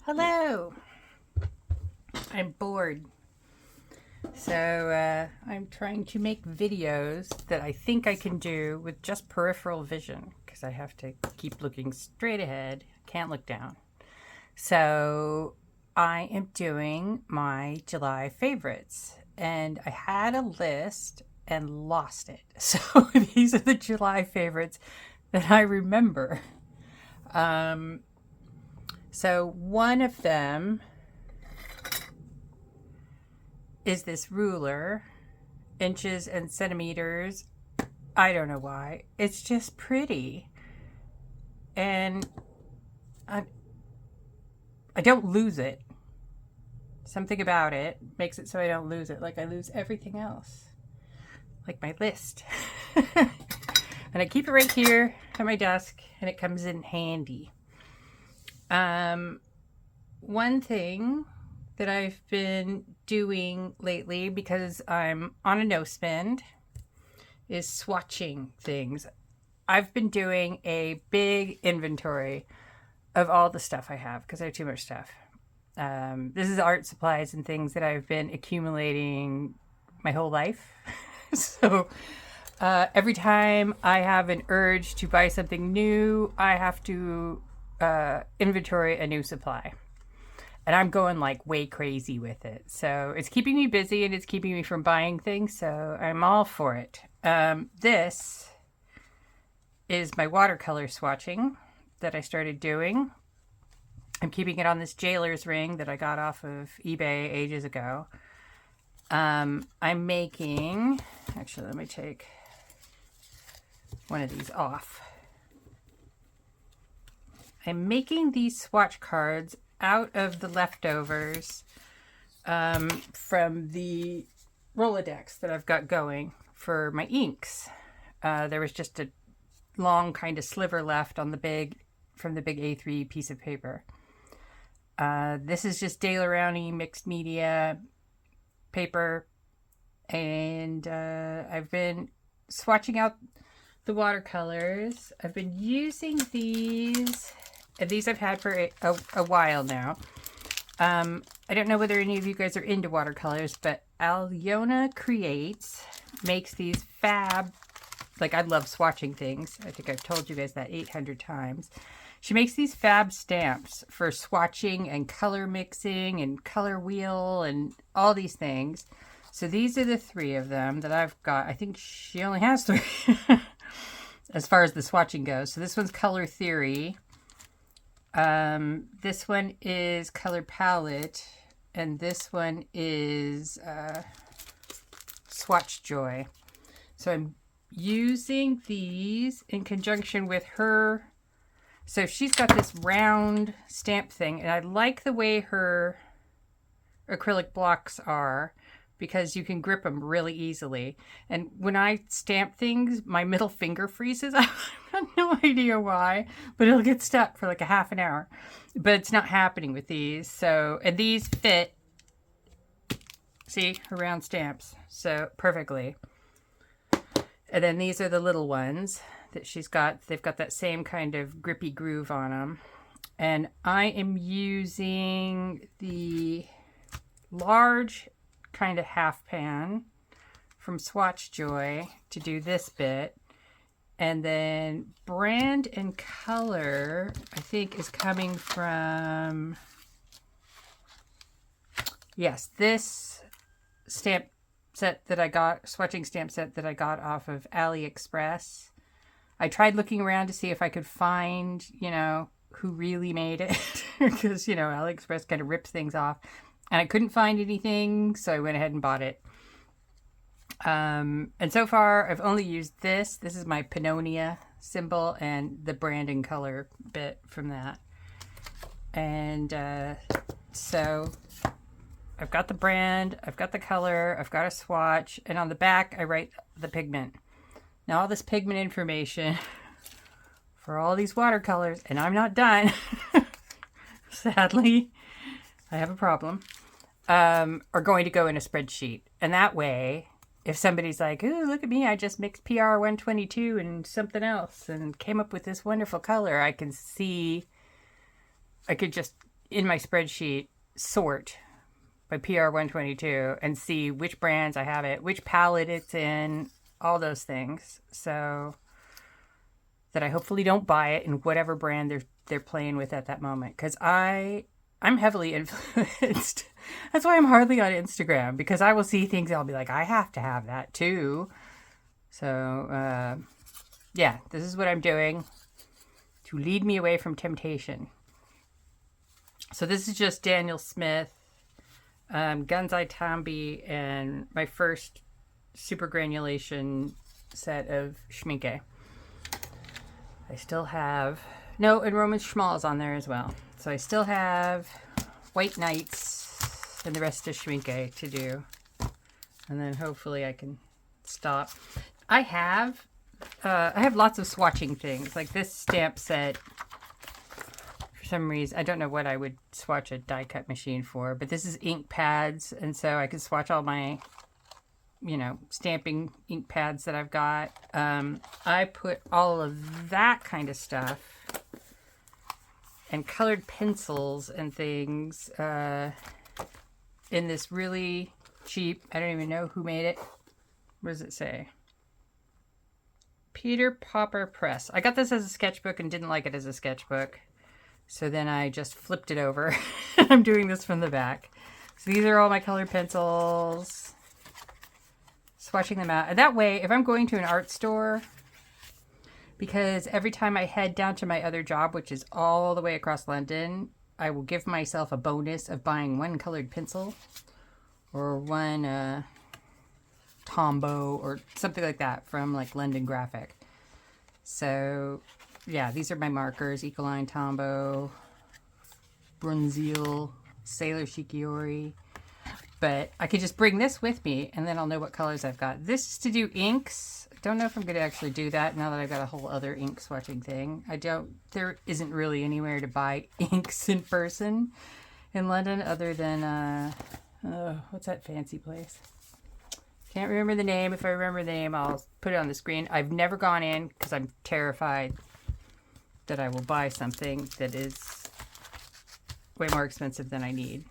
Hello. I'm bored. So I'm trying to make videos that I think I can do with just peripheral vision because I have to keep looking straight ahead. Can't look down. So I am doing my July favorites and I had a list and lost it. So these are the July favorites that I remember. So one of them is this ruler, inches and centimeters. I don't know why. It's just pretty. And I don't lose it. Something about it makes it so I don't lose it. Like I lose everything else. Like my list. And I keep it right here at my desk and it comes in handy. One thing that I've been doing lately because I'm on a no spend is swatching things. I've been doing a big inventory of all the stuff I have because I have too much stuff. This is art supplies and things that I've been accumulating my whole life. So every time I have an urge to buy something new, I have to inventory a new supply. And I'm going like way crazy with it. So it's keeping me busy and it's keeping me from buying things. So I'm all for it. This is my watercolor swatching that I started doing. I'm keeping it on this jailer's ring that I got off of eBay ages ago. I'm making, actually, let me take one of these off. I'm making these swatch cards out of the leftovers from the Rolodex that I've got going for my inks. There was just a long kind of sliver left on the big A3 piece of paper. This is just Daler-Rowney mixed media paper, and I've been swatching out the watercolors. I've been using these. And these I've had for a while now. I don't know whether any of you guys are into watercolors, but Alyona makes these fab, like I love swatching things. I think I've told you guys that 800 times. She makes these fab stamps for swatching and color mixing and color wheel and all these things. So these are the three of them that I've got. I think she only has three as far as the swatching goes. So this one's Color Theory. This one is Color Palette, and this one is Swatch Joy. So I'm using these in conjunction with her. So she's got this round stamp thing, and I like the way her acrylic blocks are because you can grip them really easily. And when I stamp things, my middle finger freezes. I have no idea why, but it'll get stuck for like a half an hour. But it's not happening with these. So, and these fit, see, her round stamps, so perfectly. And then these are the little ones that she's got. They've got that same kind of grippy groove on them. And I am using the large kind of half pan from Swatch Joy to do this bit. And then brand and color, I think, is coming from, yes, this stamp set that I got, swatching stamp set that I got off of Aliexpress. I tried looking around to see if I could find, who really made it. Because, Aliexpress kind of rips things off. And I couldn't find anything, so I went ahead and bought it. And so far, I've only used this. This is my Pannonia symbol and the brand and color bit from that. And so I've got the brand, I've got the color, I've got a swatch, and on the back, I write the pigment. Now, all this pigment information for all these watercolors, and I'm not done. Sadly, I have a problem. Are going to go in a spreadsheet. And that way, if somebody's like, ooh, look at me, I just mixed PR 122 and something else and came up with this wonderful color, I can see, I could just in my spreadsheet, sort by PR122 and see which brands I have it, which palette it's in, all those things. So that I hopefully don't buy it in whatever brand they're playing with at that moment. Because I'm heavily influenced. That's why I'm hardly on Instagram, because I will see things and I'll be like, I have to have that too. So yeah, this is what I'm doing to lead me away from temptation. So this is just Daniel Smith, Gunzai Tambi, and my first super granulation set of Schminke. I still have, no, and Roman Schmal is on there as well. So I still have White Nights and the rest of Schminke to do. And then hopefully I can stop. I have lots of swatching things, like this stamp set. For some reason, I don't know what I would swatch a die cut machine for, but this is ink pads, and so I can swatch all my, stamping ink pads that I've got. I put all of that kind of stuff and colored pencils and things in this really cheap, I don't even know who made it. What does it say? Peter Popper Press. I got this as a sketchbook and didn't like it as a sketchbook. So then I just flipped it over. I'm doing this from the back. So these are all my colored pencils. Swatching them out. And that way, if I'm going to an art store, because every time I head down to my other job, which is all the way across London, I will give myself a bonus of buying one colored pencil or one Tombow or something like that from like London Graphic. So yeah, these are my markers: Ecoline, Tombow, Brunzil, Sailor Shikiori. But I could just bring this with me and then I'll know what colors I've got. This is to do inks. I don't know if I'm going to actually do that now that I've got a whole other ink swatching thing. There isn't really anywhere to buy inks in person in London other than, what's that fancy place? Can't remember the name. If I remember the name, I'll put it on the screen. I've never gone in because I'm terrified that I will buy something that is way more expensive than I need.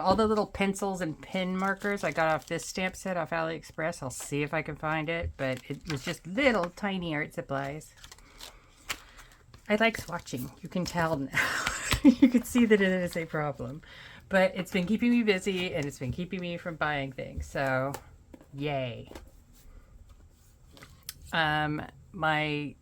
All the little pencils and pen markers I got off this stamp set off Aliexpress. I'll see if I can find it, but it was just little tiny art supplies. I like swatching. You can tell now. You can see that it is a problem. But it's been keeping me busy and it's been keeping me from buying things. So, yay. My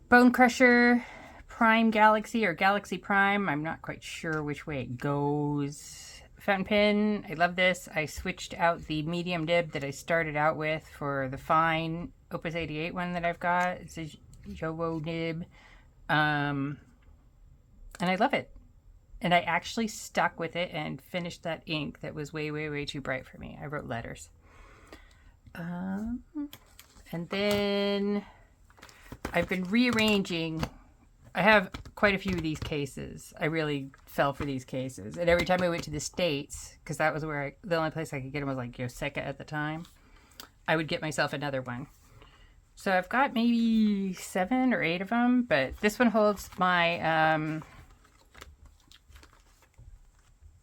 Bone Crusher Prime Galaxy or Galaxy Prime, I'm not quite sure which way it goes. Fountain pen, I love this. I switched out the medium nib that I started out with for the fine Opus 88 one that I've got. It's a Jowo nib. And I love it. And I actually stuck with it and finished that ink that was way, way, way too bright for me. I wrote letters. And then I've been rearranging. I have quite a few of these cases. I really fell for these cases. And every time I went to the States, because that was where the only place I could get them was like Yoseka at the time, I would get myself another one. So I've got maybe 7 or 8 of them, but this one holds my,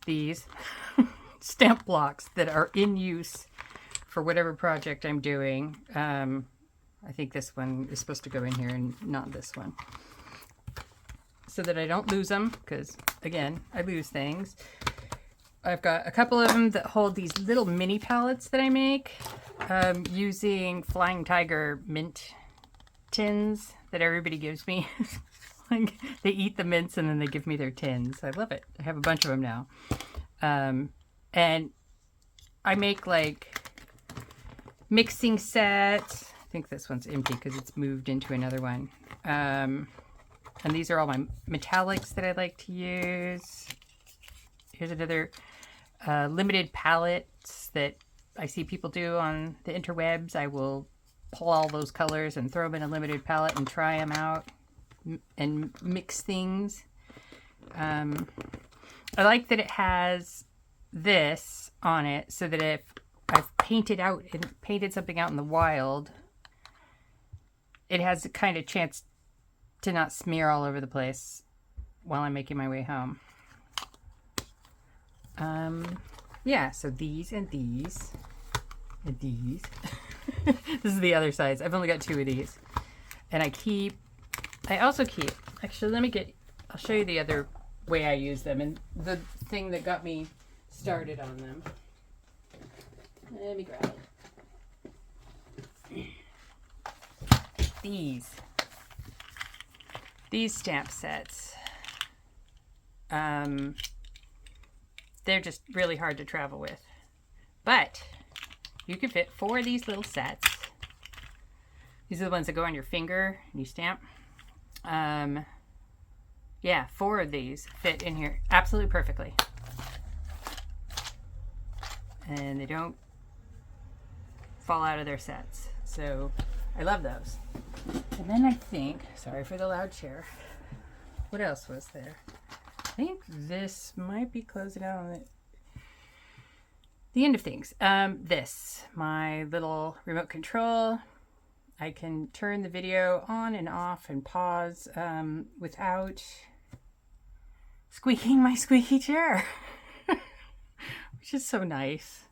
these stamp blocks that are in use for whatever project I'm doing. I think this one is supposed to go in here and not this one, so that I don't lose them, because again, I lose things. I've got a couple of them that hold these little mini palettes that I make using Flying Tiger mint tins that everybody gives me. Like, they eat the mints and then they give me their tins. I love it. I have a bunch of them now. And I make like mixing sets. I think this one's empty because it's moved into another one. And these are all my metallics that I like to use. Here's another limited palettes that I see people do on the interwebs. I will pull all those colors and throw them in a limited palette and try them out and mix things. I like that it has this on it so that if I've painted something out in the wild, it has a kind of chance to not smear all over the place while I'm making my way home. Yeah, so these and these and these. This is the other size. I've only got 2 of these. And I also keep, actually I'll show you the other way I use them and the thing that got me started on them. Let me grab it. These stamp sets. They're just really hard to travel with. But you can fit 4 of these little sets. These are the ones that go on your finger and you stamp. Yeah, 4 of these fit in here absolutely perfectly. And they don't fall out of their sets. So I love those. And then I think, sorry for the loud chair. What else was there? I think this might be closing out on the end of things. This, my little remote control. I can turn the video on and off and pause without squeaking my squeaky chair, which is so nice.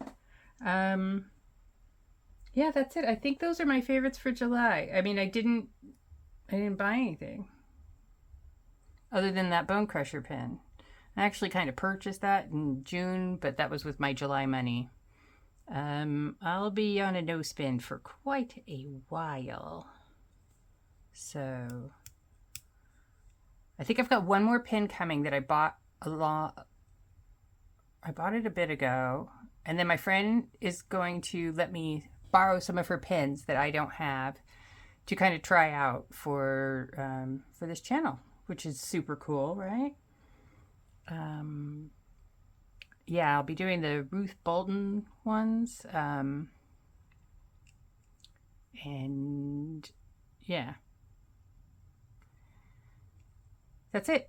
Yeah, that's it. I think those are my favorites for July. I mean, I didn't buy anything other than that bone crusher pen. I actually kind of purchased that in June, but that was with my July money. I'll be on a no spin for quite a while. So I think I've got one more pin coming that I bought I bought it a bit ago, and then my friend is going to let me borrow some of her pins that I don't have to kind of try out for this channel, which is super cool, right? Yeah, I'll be doing the Ruth Bolton ones. And yeah, that's it.